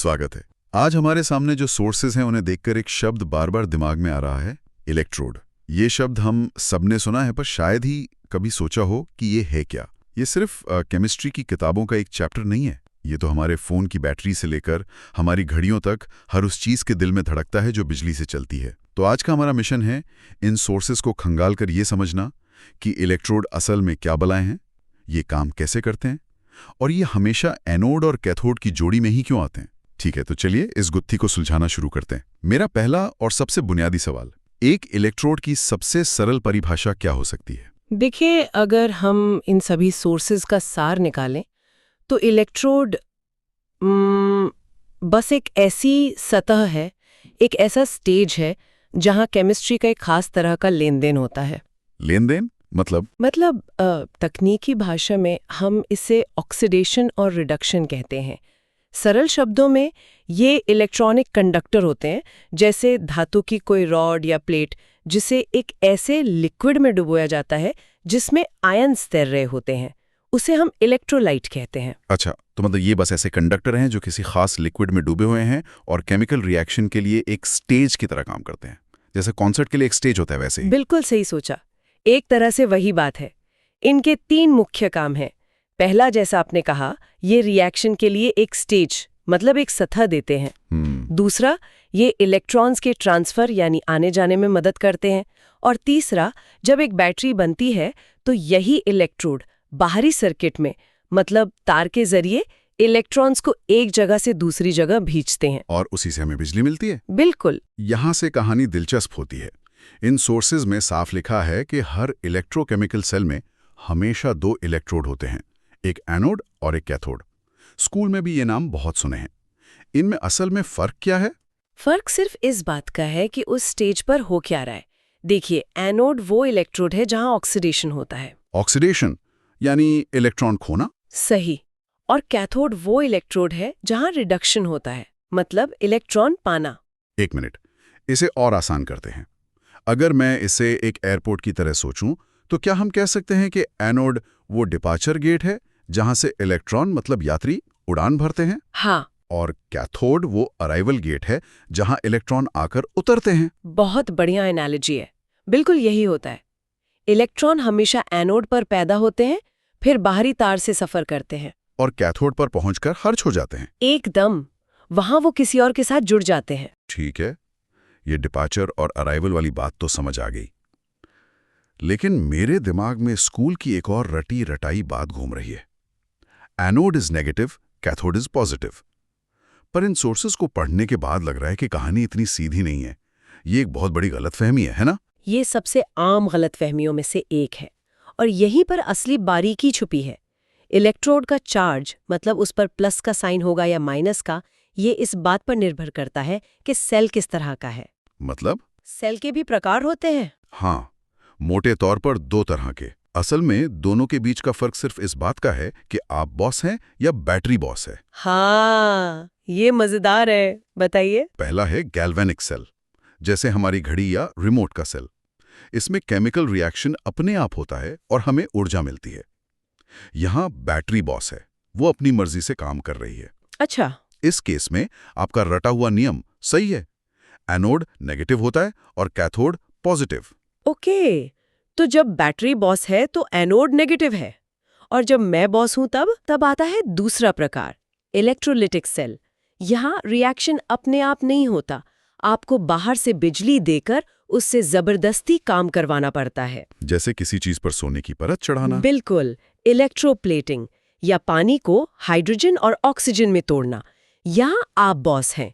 स्वागत है। आज हमारे सामने जो सोर्सेज हैं उन्हें देखकर एक शब्द बार बार दिमाग में आ रहा है, इलेक्ट्रोड। ये शब्द हम सबने सुना है, पर शायद ही कभी सोचा हो कि ये है क्या। ये सिर्फ केमिस्ट्री की किताबों का एक चैप्टर नहीं है। ये तो हमारे फ़ोन की बैटरी से लेकर हमारी घड़ियों तक हर उस चीज़ के दिल में धड़कता है जो बिजली से चलती है। तो आज का हमारा मिशन है इन सोर्सेज को खंगाल कर ये समझना कि इलेक्ट्रोड असल में क्या बलाएं हैं, ये काम कैसे करते हैं, और ये हमेशा एनोड और कैथोड की जोड़ी में ही क्यों आते हैं। ठीक है, तो चलिए इस गुत्थी को सुलझाना शुरू करते हैं। मेरा पहला और सबसे बुनियादी सवाल, एक इलेक्ट्रोड की सबसे सरल परिभाषा क्या हो सकती है? देखिए, अगर हम इन सभी सोर्सेज का सार निकालें तो इलेक्ट्रोड बस एक ऐसी सतह है, एक ऐसा स्टेज है जहां केमिस्ट्री का एक खास तरह का लेन देन होता है। लेन देन मतलब तकनीकी भाषा में हम इसे ऑक्सीडेशन और रिडक्शन कहते हैं। सरल शब्दों में ये इलेक्ट्रॉनिक कंडक्टर होते हैं, जैसे धातु की कोई रॉड या प्लेट जिसे एक ऐसे लिक्विड में डुबोया जाता है जिसमें आयन्स तैर रहे होते हैं, उसे हम इलेक्ट्रोलाइट कहते हैं। अच्छा, तो मतलब ये बस ऐसे कंडक्टर हैं जो किसी खास लिक्विड में डूबे हुए हैं और केमिकल रिएक्शन के लिए एक स्टेज की तरह काम करते हैं। जैसे कॉन्सर्ट के लिए एक स्टेज होता है वैसे ही। बिल्कुल सही सोचा, एक तरह से वही बात है। इनके 3 मुख्य काम हैं। पहला, जैसा आपने कहा, ये रिएक्शन के लिए एक स्टेज मतलब एक सतह देते हैं। दूसरा, ये इलेक्ट्रॉन्स के ट्रांसफर यानी आने जाने में मदद करते हैं। और तीसरा, जब एक बैटरी बनती है तो यही इलेक्ट्रोड बाहरी सर्किट में मतलब तार के जरिए इलेक्ट्रॉन्स को एक जगह से दूसरी जगह भेजते हैं, और उसी से हमें बिजली मिलती है। बिल्कुल। यहाँ से कहानी दिलचस्प होती है। इन सोर्सेज में साफ लिखा है कि हर इलेक्ट्रोकेमिकल सेल में हमेशा 2 इलेक्ट्रोड होते हैं, एक एनोड और एक कैथोड। स्कूल में भी ये नाम बहुत सुने हैं। इनमें असल में फर्क क्या है? फर्क सिर्फ इस बात का है कि उस स्टेज पर हो क्या रहा है। देखिए, एनोड वो इलेक्ट्रोड है जहां ऑक्सीडेशन होता है। ऑक्सीडेशन यानी इलेक्ट्रॉन खोना? सही। और कैथोड वो इलेक्ट्रोड है जहां रिडक्शन होता है, मतलब इलेक्ट्रॉन पाना। एक मिनट, इसे और आसान करते हैं। अगर मैं इसे एक एयरपोर्ट की तरह सोचूं, तो क्या हम कह सकते हैं कि एनोड वो डिपार्चर गेट है जहां से इलेक्ट्रॉन मतलब यात्री उड़ान भरते हैं? हाँ। और कैथोड वो अराइवल गेट है जहां इलेक्ट्रॉन आकर उतरते हैं। बहुत बढ़िया एनालॉजी है। बिल्कुल यही होता है। इलेक्ट्रॉन हमेशा एनोड पर पैदा होते हैं, फिर बाहरी तार से सफर करते हैं और कैथोड पर पहुंचकर खर्च हो जाते हैं। एकदम, वहां वो किसी और के साथ जुड़ जाते हैं। ठीक है, ये डिपार्चर और अराइवल वाली बात तो समझ आ गई। लेकिन मेरे दिमाग में स्कूल की एक और रटी रटाई बात घूम रही है। Anode is negative, cathode is positive. पर इन सोर्सेस को पढ़ने के बाद लग रहा है कि कहानी इतनी सीधी नहीं है। ये एक बहुत बड़ी गलतफहमी है ना? ये सबसे आम गलतफहमियों में से एक है, और यहीं पर असली बारीकी छुपी है। इलेक्ट्रोड का चार्ज मतलब उस पर प्लस का साइन होगा या माइनस का, ये इस बात पर निर्भर करता है कि सेल किस तरह का है। मतलब? सेल के भी प्रकार होते हैं। हाँ, मोटे तौर पर 2 तरह के। असल में दोनों के बीच का फर्क सिर्फ इस बात का है कि आप बॉस हैं या बैटरी बॉस है। हाँ, ये मजेदार है, बताइए। पहला है गैल्वेनिक सेल, जैसे हमारी घड़ी या रिमोट का सेल। इसमें केमिकल रिएक्शन अपने आप होता है और हमें ऊर्जा मिलती है। यहाँ बैटरी बॉस है, वो अपनी मर्जी से काम कर रही है। अच्छा। इस केस में आपका रटा हुआ नियम सही है। एनोड नेगेटिव होता है और कैथोड पॉजिटिव। ओके, तो जब बैटरी बॉस है तो एनोड नेगेटिव है, और जब मैं बॉस हूं तब आता है दूसरा प्रकार, इलेक्ट्रोलिटिक सेल। यहाँ रिएक्शन अपने आप नहीं होता, आपको बाहर से बिजली देकर उससे जबरदस्ती काम करवाना पड़ता है। जैसे किसी चीज पर सोने की परत चढ़ाना। बिल्कुल, इलेक्ट्रोप्लेटिंग, या पानी को हाइड्रोजन और ऑक्सीजन में तोड़ना। यहाँ आप बॉस हैं,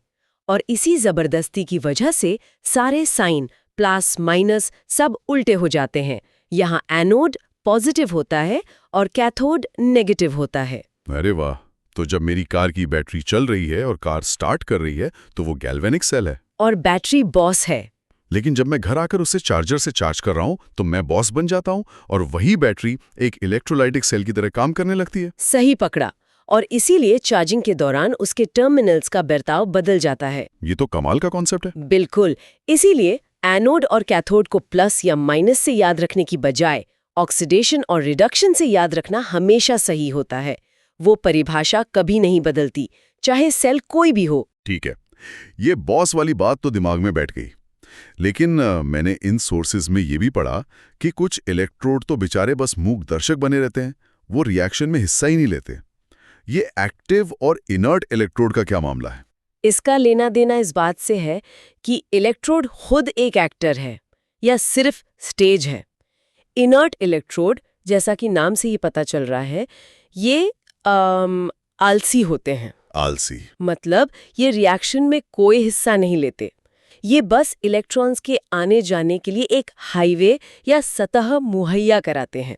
और इसी जबरदस्ती की वजह से सारे साइन प्लस माइनस सब उल्टे हो जाते हैं। यहाँ एनोड पॉजिटिव होता है और कैथोड नेगेटिव होता है। अरे वाह! तो जब मेरी कार की बैटरी चल रही है और कार स्टार्ट कर रही है तो वो गैल्वेनिक सेल है और बैटरी बॉस है। लेकिन जब मैं घर आकर उसे चार्जर से चार्ज कर रहा हूं तो मैं बॉस बन जाता हूं और वही बैटरी एक इलेक्ट्रोलाइटिक सेल की तरह काम करने लगती है। सही पकड़ा, और इसीलिए चार्जिंग के दौरान उसके टर्मिनल्स का बर्ताव बदल जाता है। ये तो कमाल का कॉन्सेप्ट है। बिल्कुल, इसीलिए एनोड और कैथोड को प्लस या माइनस से याद रखने की बजाय ऑक्सीडेशन और रिडक्शन से याद रखना हमेशा सही होता है। वो परिभाषा कभी नहीं बदलती, चाहे सेल कोई भी हो। ठीक है, ये बॉस वाली बात तो दिमाग में बैठ गई। लेकिन मैंने इन सोर्सेज में ये भी पढ़ा कि कुछ इलेक्ट्रोड तो बेचारे बस मूक दर्शक बने रहते हैं, वो रिएक्शन में हिस्सा ही नहीं लेते। ये एक्टिव और इनर्ट इलेक्ट्रोड का क्या मामला है? इसका लेना देना इस बात से है कि इलेक्ट्रोड खुद एक एक्टर है या सिर्फ स्टेज है। इनर्ट इलेक्ट्रोड, जैसा कि नाम से ही पता चल रहा है, ये आलसी होते हैं। आलसी मतलब ये रिएक्शन में कोई हिस्सा नहीं लेते। ये बस इलेक्ट्रॉन्स के आने जाने के लिए एक हाईवे या सतह मुहैया कराते हैं।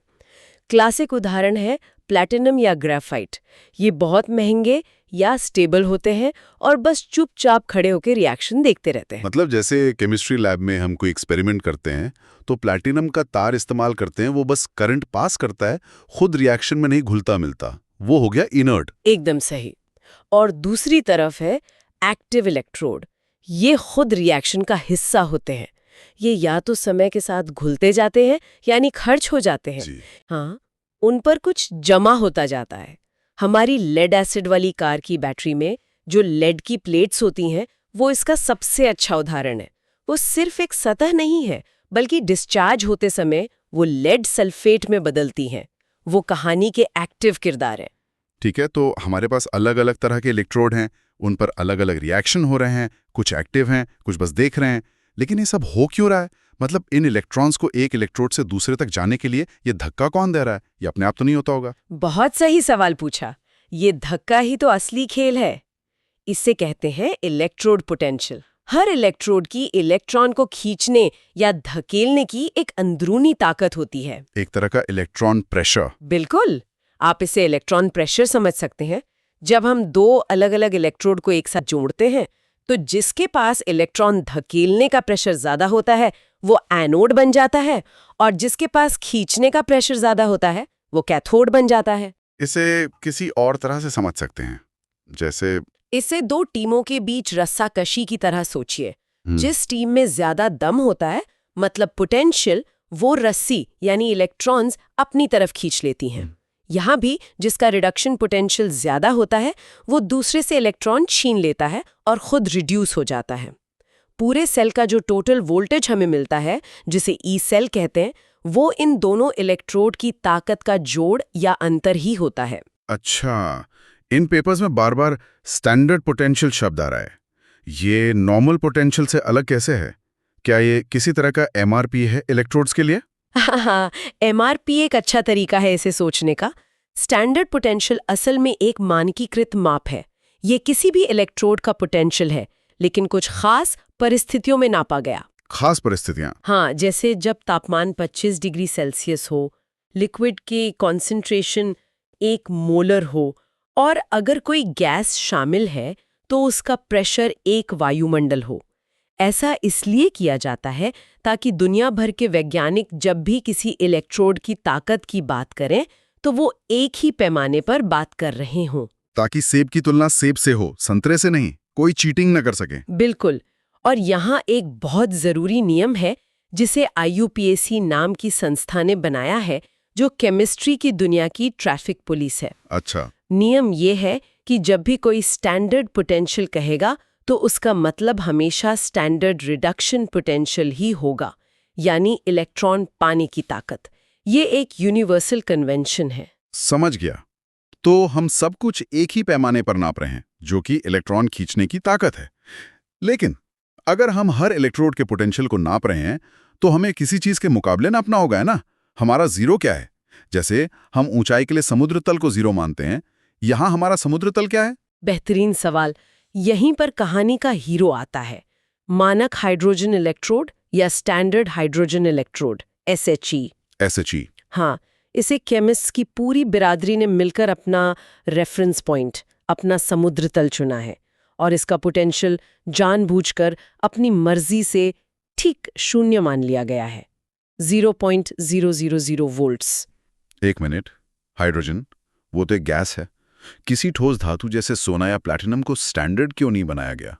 क्लासिक उदाहरण है प्लैटिनम या ग्रेफाइट। ये बहुत महंगे या स्टेबल होते हैं और बस चुपचाप खड़े होकर रिएक्शन देखते रहते हैं। मतलब जैसे केमिस्ट्री लैब में हम कोई एक्सपेरिमेंट करते हैं तो प्लैटिनम का तार इस्तेमाल करते हैं, वो बस करंट पास करता है, खुद रिएक्शन में नहीं घुलता मिलता। वो हो गया इनर्ट। एकदम सही। और दूसरी तरफ है एक्टिव इलेक्ट्रोड। ये खुद रिएक्शन का हिस्सा होते हैं। ये या तो समय के साथ घुलते जाते हैं यानी खर्च हो जाते हैं। हाँ, उन पर कुछ जमा होता जाता है। हमारी लेड एसिड वाली कार की बैटरी में जो लेड की प्लेट्स होती हैं, वो इसका सबसे अच्छा उदाहरण है। वो सिर्फ एक सतह नहीं है, बल्कि डिस्चार्ज होते समय वो लेड सल्फेट में बदलती हैं। वो कहानी के एक्टिव किरदार हैं। ठीक है, तो हमारे पास अलग अलग तरह के इलेक्ट्रोड हैं, उन पर अलग अलग रिएक्शन हो रहे हैं, कुछ एक्टिव हैं, कुछ बस देख रहे हैं। लेकिन ये सब हो क्यों रहा है? मतलब इन इलेक्ट्रॉन्स को एक इलेक्ट्रोड से दूसरे तक जाने के लिए ये धक्का कौन दे रहा है? ये अपने आप तो नहीं होता होगा। बहुत सही सवाल पूछा। ये धक्का ही तो असली खेल है। इसे कहते हैं इलेक्ट्रोड पोटेंशियल। हर इलेक्ट्रोड की इलेक्ट्रॉन को खींचने या धकेलने की एक अंदरूनी ताकत होती है। एक तरह का इलेक्ट्रॉन प्रेशर। बिल्कुल, आप इसे इलेक्ट्रॉन प्रेशर समझ सकते हैं। जब हम दो अलग अलग इलेक्ट्रोड को एक साथ जोड़ते हैं, तो जिसके पास इलेक्ट्रॉन धकेलने का प्रेशर ज्यादा होता है वो एनोड बन जाता है, और जिसके पास खींचने का प्रेशर ज्यादा होता है वो कैथोड बन जाता है। इसे किसी और तरह से समझ सकते हैं, जैसे इसे दो टीमों के बीच रस्साकशी की तरह सोचिए। जिस टीम में ज्यादा दम होता है, मतलब पोटेंशियल, वो रस्सी यानी इलेक्ट्रॉन्स अपनी तरफ खींच लेती हैं। यहाँ भी जिसका रिडक्शन पोटेंशियल ज्यादा होता है, वो दूसरे से इलेक्ट्रॉन छीन लेता है और खुद रिड्यूस हो जाता है। पूरे सेल का जो टोटल वोल्टेज हमें मिलता है, जिसे ई सेल कहते हैं, वो इन दोनों इलेक्ट्रोड की ताकत का जोड़ या अंतर ही होता है। अच्छा, इन पेपर्स में बार बार स्टैंडर्ड पोटेंशियल शब्द आ रहा है। ये नॉर्मल पोटेंशियल से अलग कैसे है? क्या ये किसी तरह का एमआरपी है इलेक्ट्रोड्स के लिए? हाँ, एमआरपी एक अच्छा तरीका है इसे सोचने का। स्टैंडर्ड पोटेंशियल असल में एक मानकीकृत माप है। ये किसी भी इलेक्ट्रोड का पोटेंशियल है, लेकिन कुछ खास परिस्थितियों में नापा गया। खास परिस्थितियां? हाँ, जैसे जब तापमान 25 डिग्री सेल्सियस हो, लिक्विड की कॉन्सेंट्रेशन 1 मोलर हो, और अगर कोई गैस शामिल है तो उसका प्रेशर 1 वायुमंडल हो। ऐसा इसलिए किया जाता है ताकि दुनिया भर के वैज्ञानिक जब भी किसी इलेक्ट्रोड की ताकत की बात करें तो वो एक ही पैमाने पर बात कर रहे हों। ताकि सेब की तुलना सेब से हो, संतरे से नहीं, कोई चीटिंग न कर सके। बिल्कुल। और यहाँ एक बहुत जरूरी नियम है जिसे IUPAC नाम की संस्था ने बनाया है, जो केमिस्ट्री की दुनिया की ट्रैफिक पुलिस है। अच्छा। नियम ये है कि जब भी कोई स्टैंडर्ड पोटेंशियल कहेगा तो उसका मतलब हमेशा स्टैंडर्ड रिडक्शन पोटेंशियल ही होगा, यानी इलेक्ट्रॉन पाने की ताकत। ये एक यूनिवर्सल कन्वेंशन है। समझ गया। तो हम सब कुछ एक ही पैमाने पर नाप रहे हैं, जो कि इलेक्ट्रॉन खींचने की ताकत है। लेकिन अगर हम हर इलेक्ट्रोड के पोटेंशियल को नाप रहे हैं तो हमें किसी चीज के मुकाबले नापना होगा, है ना? हमारा जीरो क्या है? जैसे हम ऊंचाई के लिए समुद्र तल को जीरो मानते हैं, यहां हमारा समुद्र तल क्या है? बेहतरीन सवाल। यहीं पर कहानी का हीरो आता है, मानक हाइड्रोजन इलेक्ट्रोड या standard hydrogen electrode, SHE। SHE। हाँ, इसे केमिस्ट की पूरी बिरादरी ने मिलकर अपना रेफरेंस पॉइंट, अपना समुद्र तल चुना है, और इसका पोटेंशियल जानबूझकर अपनी मर्जी से ठीक 0 मान लिया गया है, 0.000 वोल्ट्स। एक मिनट, हाइड्रोजन वो तो एक गैस है। किसी ठोस धातु जैसे सोना या प्लैटिनम को स्टैंडर्ड क्यों नहीं बनाया गया?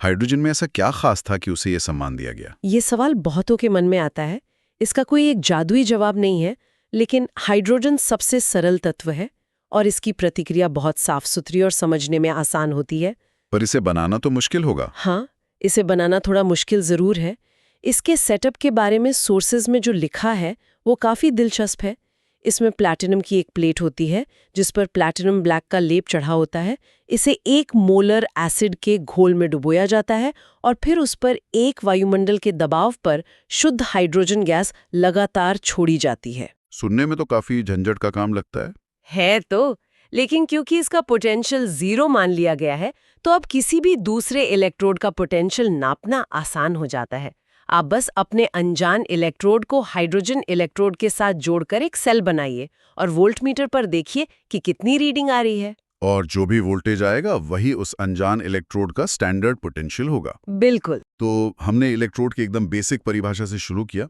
हाइड्रोजन में ऐसा क्या खास था कि उसे ये सम्मान दिया गया? ये सवाल बहुतों के मन में आता है। इसका कोई एक जादुई जवाब नहीं है, लेकिन हाइड्रोजन सबसे सरल तत्व है और इसकी प्रतिक्रिया बहुत साफ सुथरी और समझने में आसान होती है। पर इसे बनाना तो मुश्किल होगा। हाँ, इसे बनाना थोड़ा मुश्किल ज़रूर है। इसके सेटअप के बारे में सोर्सेज में जो लिखा है वो काफ़ी दिलचस्प है। इसमें प्लैटिनम की एक प्लेट होती है जिस पर प्लैटिनम ब्लैक का लेप चढ़ा होता है। इसे 1 मोलर एसिड के घोल में डुबोया जाता है और फिर उस पर 1 वायुमंडल के दबाव पर शुद्ध हाइड्रोजन गैस लगातार छोड़ी जाती है। सुनने में तो काफी झंझट का काम लगता है। तो लेकिन क्योंकि इसका पोटेंशियल 0 मान लिया गया है, तो अब किसी भी दूसरे इलेक्ट्रोड का पोटेंशियल नापना आसान हो जाता है। आप बस अपने अनजान इलेक्ट्रोड को हाइड्रोजन इलेक्ट्रोड के साथ जोड़कर एक सेल बनाइए और वोल्टमीटर पर देखिए कि कितनी रीडिंग आ रही है। और जो भी वोल्टेज आएगा वही उस अनजान इलेक्ट्रोड का स्टैंडर्ड पोटेंशियल होगा। बिल्कुल। तो हमने इलेक्ट्रोड की एकदम बेसिक परिभाषा से शुरू किया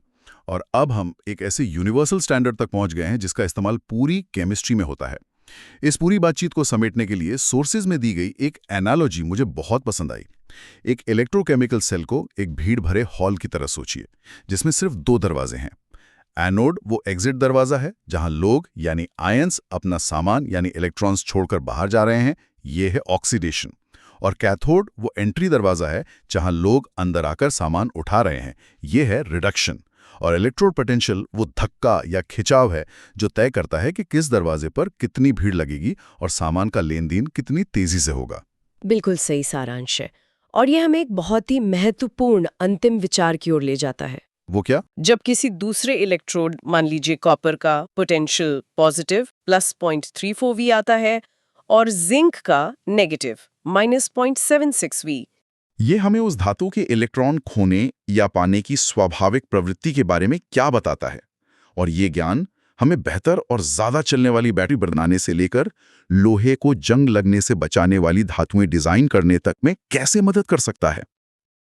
और अब हम एक ऐसे यूनिवर्सल स्टैंडर्ड तक पहुंच गए हैं जिसका इस्तेमाल पूरी केमिस्ट्री में होता है। इस पूरी बातचीत को समेटने के लिए सोर्सेज में दी गई एक एनालॉजी मुझे बहुत पसंद आई। एक इलेक्ट्रोकेमिकल सेल को एक भीड़ भरे हॉल की तरह सोचिए जिसमें सिर्फ 2 दरवाजे हैं। एनोड वो एग्जिट दरवाजा है जहां लोग यानी आयंस अपना सामान यानी इलेक्ट्रॉन्स छोड़कर बाहर जा रहे हैं, ये है ऑक्सीडेशन। और कैथोड वो एंट्री दरवाजा है जहां लोग अंदर आकर सामान उठा रहे हैं, ये है रिडक्शन। और इलेक्ट्रोड पोटेंशियल वो धक्का या खिंचाव है जो तय करता है कि किस दरवाजे पर कितनी भीड़ लगेगी और सामान का लेन देन कितनी तेजी से होगा। बिल्कुल सही सारांश है। और ये हमें एक बहुत ही महत्वपूर्ण अंतिम विचार की ओर ले जाता है। वो क्या? जब किसी दूसरे इलेक्ट्रोड, मान लीजिए कॉपर का पोटेंशियल पॉजिटिव +0.34V आता है और जिंक का नेगेटिव -0.76V, ये हमें उस धातु के इलेक्ट्रॉन खोने या पाने की स्वाभाविक प्रवृत्ति के बारे में क्या बताता है? और ये ज्ञान हमें बेहतर और ज्यादा चलने वाली बैटरी बनाने से लेकर लोहे को जंग लगने से बचाने वाली धातुएं डिजाइन करने तक में कैसे मदद कर सकता है?